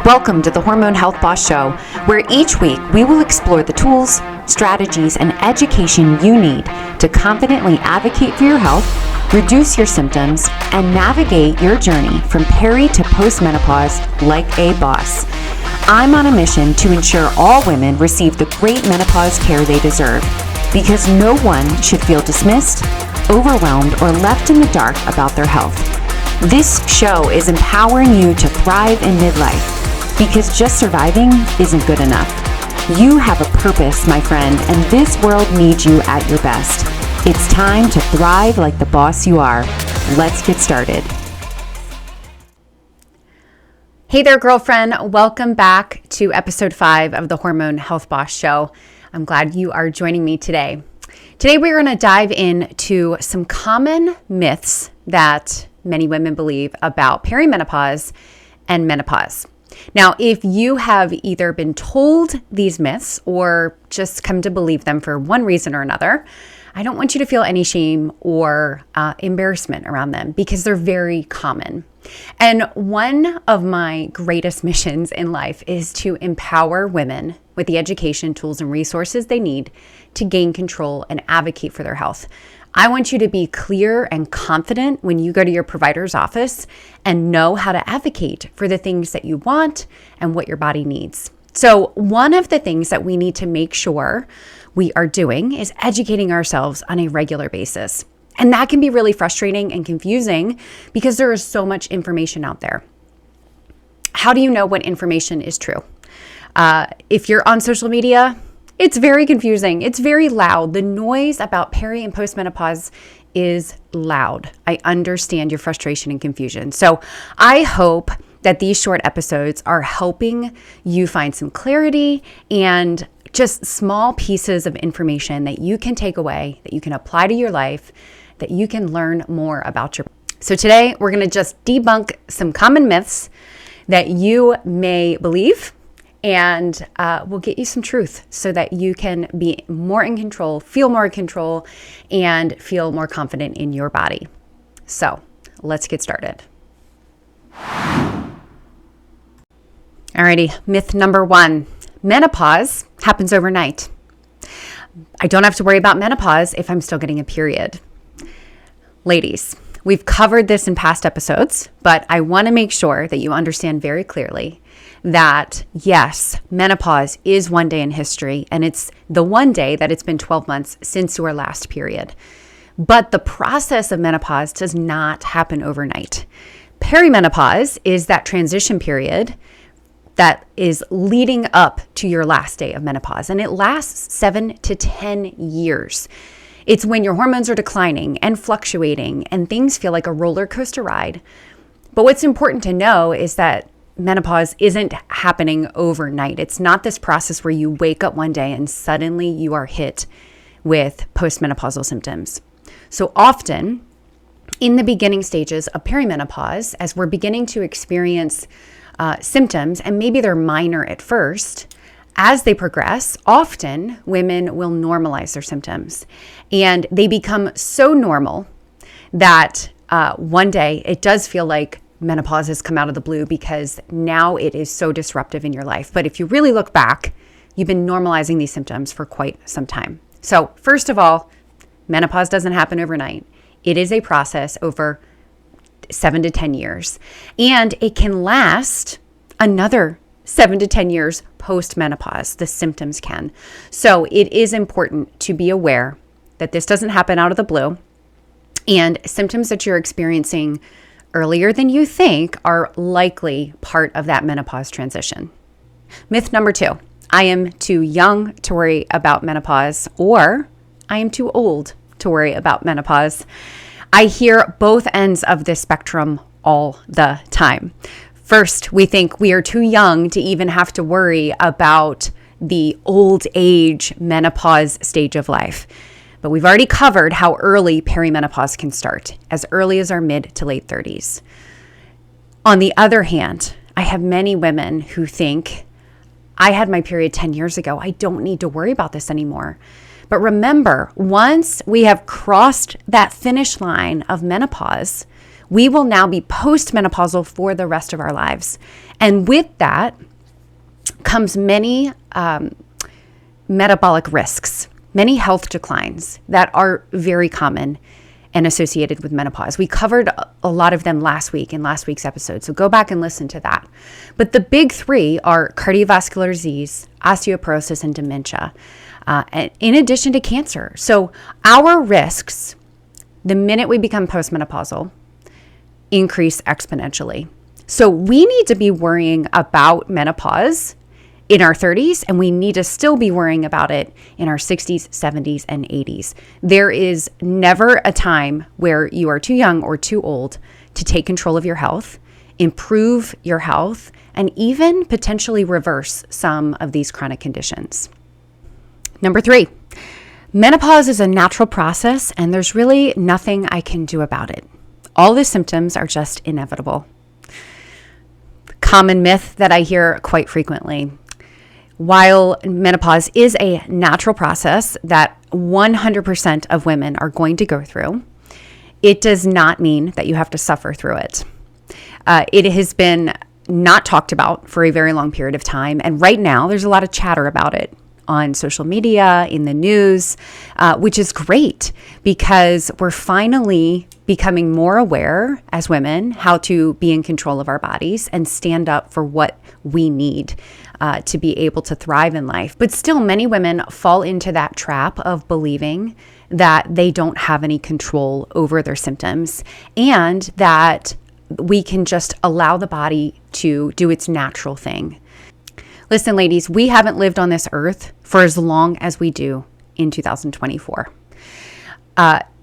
Welcome to the Hormone Health Boss Show, where each week we will explore the tools, strategies, and education you need to confidently advocate for your health, reduce your symptoms, and navigate your journey from peri to postmenopause like a boss. I'm on a mission to ensure all women receive the great menopause care they deserve, because no one should feel dismissed, overwhelmed, or left in the dark about their health. This show is empowering you to thrive in midlife, because just surviving isn't good enough. You have a purpose, my friend, and this world needs you at your best. It's time to thrive like the boss you are. Let's get started. Hey there, girlfriend. Welcome back to episode 5 of the Hormone Health Boss Show. I'm glad you are joining me today. Today, we're going to dive into some common myths that many women believe about perimenopause and menopause. Now, if you have either been told these myths or just come to believe them for one reason or another, I don't want you to feel any shame or embarrassment around them because they're very common. And one of my greatest missions in life is to empower women with the education, tools, and resources they need to gain control and advocate for their health. I want you to be clear and confident when you go to your provider's office and know how to advocate for the things that you want and what your body needs. So one of the things that we need to make sure we are doing is educating ourselves on a regular basis. And that can be really frustrating and confusing because there is so much information out there. How do you know what information is true? If you're on social media, it's very confusing. It's very loud. The noise about peri and postmenopause is loud. I understand your frustration and confusion. So I hope that these short episodes are helping you find some clarity and just small pieces of information that you can take away, that you can apply to your life, that you can learn more about your. So today we're going to just debunk some common myths that you may believe, and we'll get you some truth so that you can be more in control, feel more in control, and feel more confident in your body. So let's get started. Alrighty, myth number 1. Menopause happens overnight. I don't have to worry about menopause if I'm still getting a period. Ladies, we've covered this in past episodes, but I want to make sure that you understand very clearly that yes, menopause is one day in history, and it's the one day that it's been 12 months since your last period. But the process of menopause does not happen overnight. Perimenopause is that transition period that is leading up to your last day of menopause, and it lasts 7 to 10 years. It's when your hormones are declining and fluctuating and things feel like a roller coaster ride. But what's important to know is that menopause isn't happening overnight. It's not this process where you wake up one day and suddenly you are hit with postmenopausal symptoms. So often in the beginning stages of perimenopause, as we're beginning to experience symptoms, and maybe they're minor at first, as they progress, often women will normalize their symptoms and they become so normal that one day it does feel like menopause has come out of the blue because now it is so disruptive in your life. But if you really look back, you've been normalizing these symptoms for quite some time. So first of all, menopause doesn't happen overnight. It is a process over 7 to 10 years, and it can last another 7 to 10 years post-menopause. The symptoms can. So it is important to be aware that this doesn't happen out of the blue, and symptoms that you're experiencing earlier than you think are likely part of that menopause transition. Myth number 2, I am too young to worry about menopause, or I am too old to worry about menopause. I hear both ends of this spectrum all the time. First, we think we are too young to even have to worry about the old age menopause stage of life. But we've already covered how early perimenopause can start, as early as our mid to late 30s. On the other hand, I have many women who think, I had my period 10 years ago. I don't need to worry about this anymore. But remember, once we have crossed that finish line of menopause, We will now be postmenopausal for the rest of our lives. And with that comes many metabolic risks, many health declines that are very common and associated with menopause. We covered a lot of them last week in last week's episode, so go back and listen to that. But the big three are cardiovascular disease, osteoporosis, and dementia, in addition to cancer. So our risks, the minute we become postmenopausal, increase exponentially. So we need to be worrying about menopause in our 30s, and we need to still be worrying about it in our 60s, 70s, and 80s. There is never a time where you are too young or too old to take control of your health, improve your health, and even potentially reverse some of these chronic conditions. Number 3, menopause is a natural process, and there's really nothing I can do about it. All the symptoms are just inevitable. Common myth that I hear quite frequently. While menopause is a natural process that 100% of women are going to go through, it does not mean that you have to suffer through it. It has been not talked about for a very long period of time. And right now, there's a lot of chatter about it on social media, in the news, which is great because we're finally becoming more aware as women how to be in control of our bodies and stand up for what we need to be able to thrive in life. But still, many women fall into that trap of believing that they don't have any control over their symptoms and that we can just allow the body to do its natural thing. Listen, ladies, we haven't lived on this earth for as long as we do in 2024.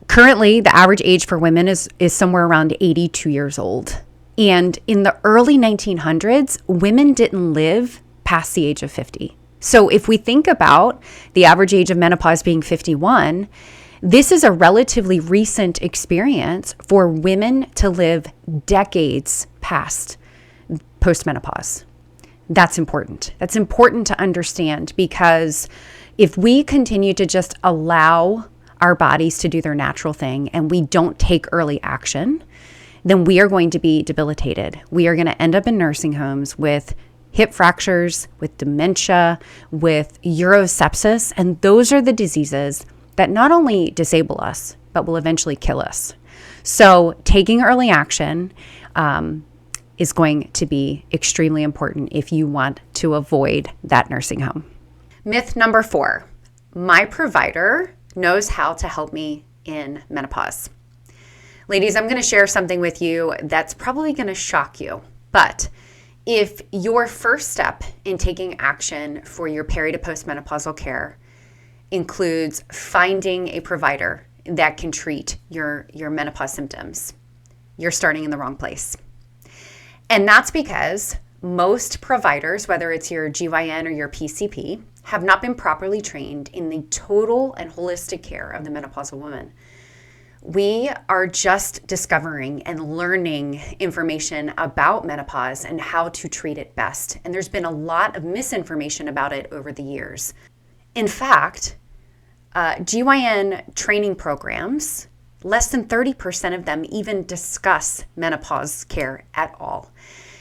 Currently, the average age for women is somewhere around 82 years old. And in the early 1900s, women didn't live past the age of 50. So if we think about the average age of menopause being 51, this is a relatively recent experience for women to live decades past postmenopause. That's important. That's important to understand because if we continue to just allow our bodies to do their natural thing and we don't take early action, then we are going to be debilitated. We are going to end up in nursing homes with hip fractures, with dementia, with urosepsis, and those are the diseases that not only disable us, but will eventually kill us. So taking early action is going to be extremely important if you want to avoid that nursing home. Myth number 4, my provider knows how to help me in menopause. Ladies, I'm going to share something with you that's probably going to shock you, but if your first step in taking action for your peri to postmenopausal care includes finding a provider that can treat your menopause symptoms, you're starting in the wrong place. And that's because most providers, whether it's your GYN or your PCP, have not been properly trained in the total and holistic care of the menopausal woman. We are just discovering and learning information about menopause and how to treat it best. And there's been a lot of misinformation about it over the years. In fact, GYN training programs, less than 30% of them even discuss menopause care at all.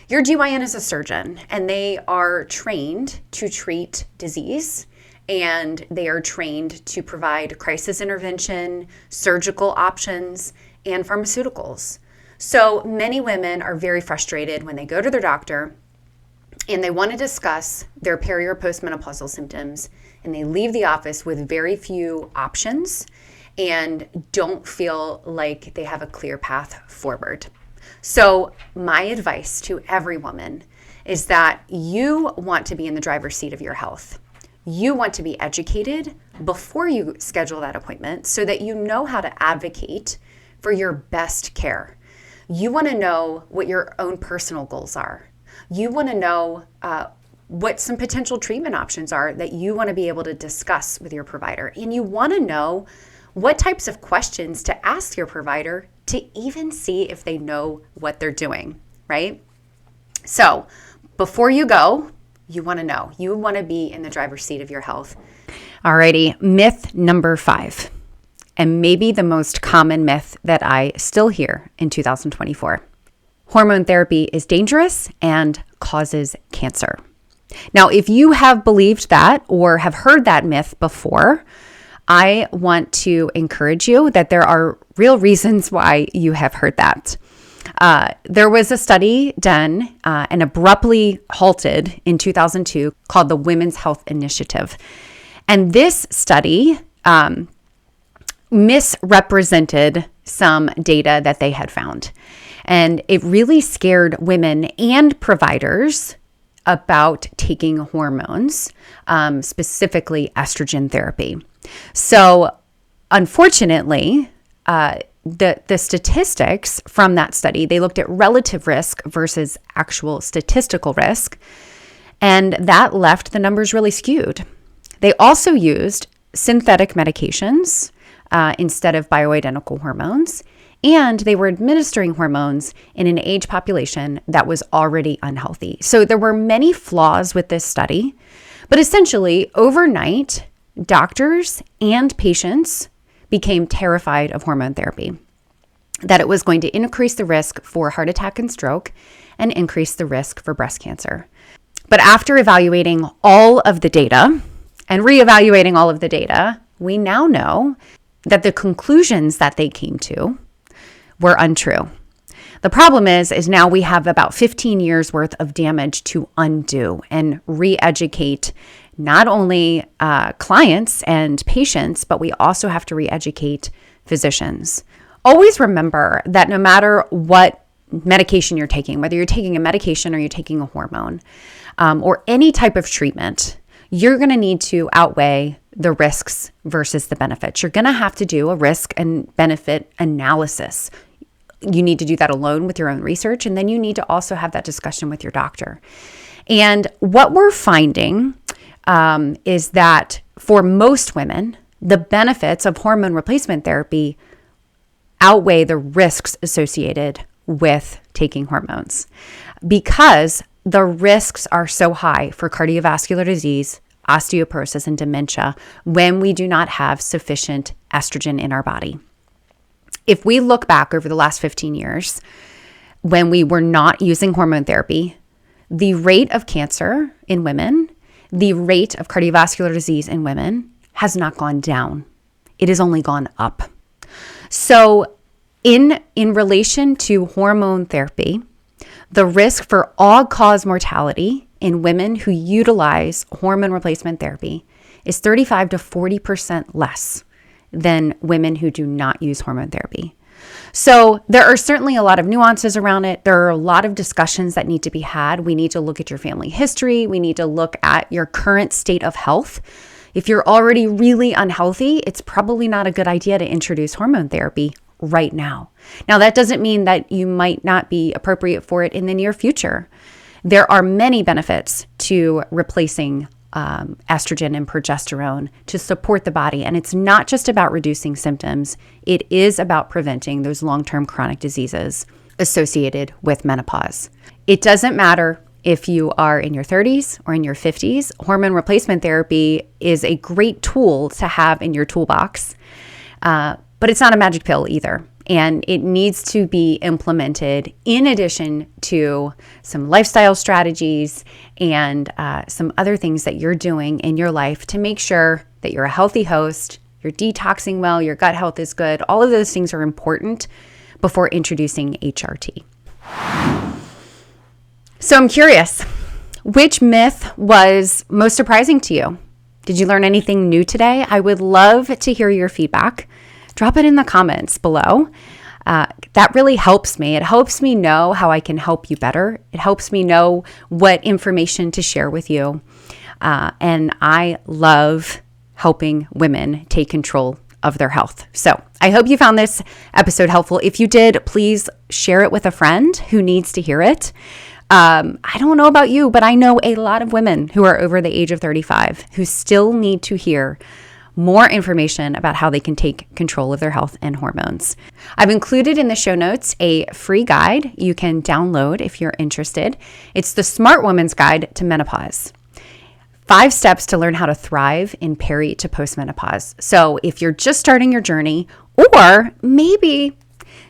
Your GYN is a surgeon, and they are trained to treat disease, and they are trained to provide crisis intervention, surgical options, and pharmaceuticals. So many women are very frustrated when they go to their doctor and they want to discuss their peri or postmenopausal symptoms, and they leave the office with very few options and don't feel like they have a clear path forward. So my advice to every woman is that you want to be in the driver's seat of your health. You want to be educated before you schedule that appointment so that you know how to advocate for your best care. You want to know what your own personal goals are. You want to know what some potential treatment options are that you want to be able to discuss with your provider. And you want to know what types of questions to ask your provider to even see if they know what they're doing, right? So before you go, you want to know. You want to be in the driver's seat of your health. Alrighty, myth number 5. and maybe the most common myth that I still hear in 2024. Hormone therapy is dangerous and causes cancer. Now, if you have believed that or have heard that myth before, I want to encourage you that there are real reasons why you have heard that. There was a study done and abruptly halted in 2002 called the Women's Health Initiative. And this study misrepresented some data that they had found. And it really scared women and providers about taking hormones, specifically estrogen therapy. So unfortunately, the statistics from that study, they looked at relative risk versus actual statistical risk, and that left the numbers really skewed. They also used synthetic medications instead of bioidentical hormones, and they were administering hormones in an age population that was already unhealthy. So there were many flaws with this study, but essentially overnight, doctors and patients became terrified of hormone therapy, that it was going to increase the risk for heart attack and stroke and increase the risk for breast cancer. But after evaluating all of the data and reevaluating all of the data, we now know that the conclusions that they came to were untrue. The problem is now we have about 15 years worth of damage to undo and re-educate not only clients and patients, but we also have to re-educate physicians. Always remember that no matter what medication you're taking, whether you're taking a medication or you're taking a hormone or any type of treatment, you're going to need to outweigh the risks versus the benefits. You're going to have to do a risk and benefit analysis. You need to do that alone with your own research, and then you need to also have that discussion with your doctor. And what we're finding is that for most women, the benefits of hormone replacement therapy outweigh the risks associated with taking hormones, because the risks are so high for cardiovascular disease, osteoporosis, and dementia when we do not have sufficient estrogen in our body. If we look back over the last 15 years, when we were not using hormone therapy, the rate of cancer in women, the rate of cardiovascular disease in women has not gone down. It has only gone up. So in relation to hormone therapy, the risk for all-cause mortality in women who utilize hormone replacement therapy is 35 to 40% less than women who do not use hormone therapy. So there are certainly a lot of nuances around it. There are a lot of discussions that need to be had. We need to look at your family history. We need to look at your current state of health. If you're already really unhealthy, it's probably not a good idea to introduce hormone therapy right now. Now, that doesn't mean that you might not be appropriate for it in the near future. There are many benefits to replacing estrogen and progesterone to support the body. And it's not just about reducing symptoms. It is about preventing those long-term chronic diseases associated with menopause. It doesn't matter if you are in your 30s or in your 50s. Hormone replacement therapy is a great tool to have in your toolbox, but it's not a magic pill either. And it needs to be implemented in addition to some lifestyle strategies and some other things that you're doing in your life to make sure that you're a healthy host, you're detoxing well, your gut health is good. All of those things are important before introducing HRT. So I'm curious, which myth was most surprising to you? Did you learn anything new today? I would love to hear your feedback. Drop it in the comments below. That really helps me. It helps me know how I can help you better. It helps me know what information to share with you. And I love helping women take control of their health. So I hope you found this episode helpful. If you did, please share it with a friend who needs to hear it. I don't know about you, but I know a lot of women who are over the age of 35 who still need to hear more information about how they can take control of their health and hormones. I've included in the show notes a free guide you can download if you're interested. It's the Smart Woman's Guide to Menopause. 5 steps to learn how to thrive in peri to postmenopause. So if you're just starting your journey, or maybe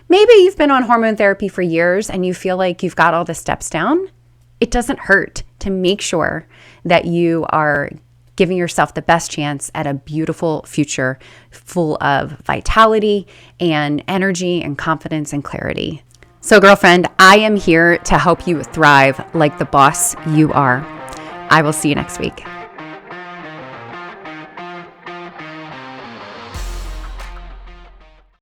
you've been on hormone therapy for years and you feel like you've got all the steps down, it doesn't hurt to make sure that you are giving yourself the best chance at a beautiful future full of vitality and energy and confidence and clarity. So girlfriend, I am here to help you thrive like the boss you are. I will see you next week.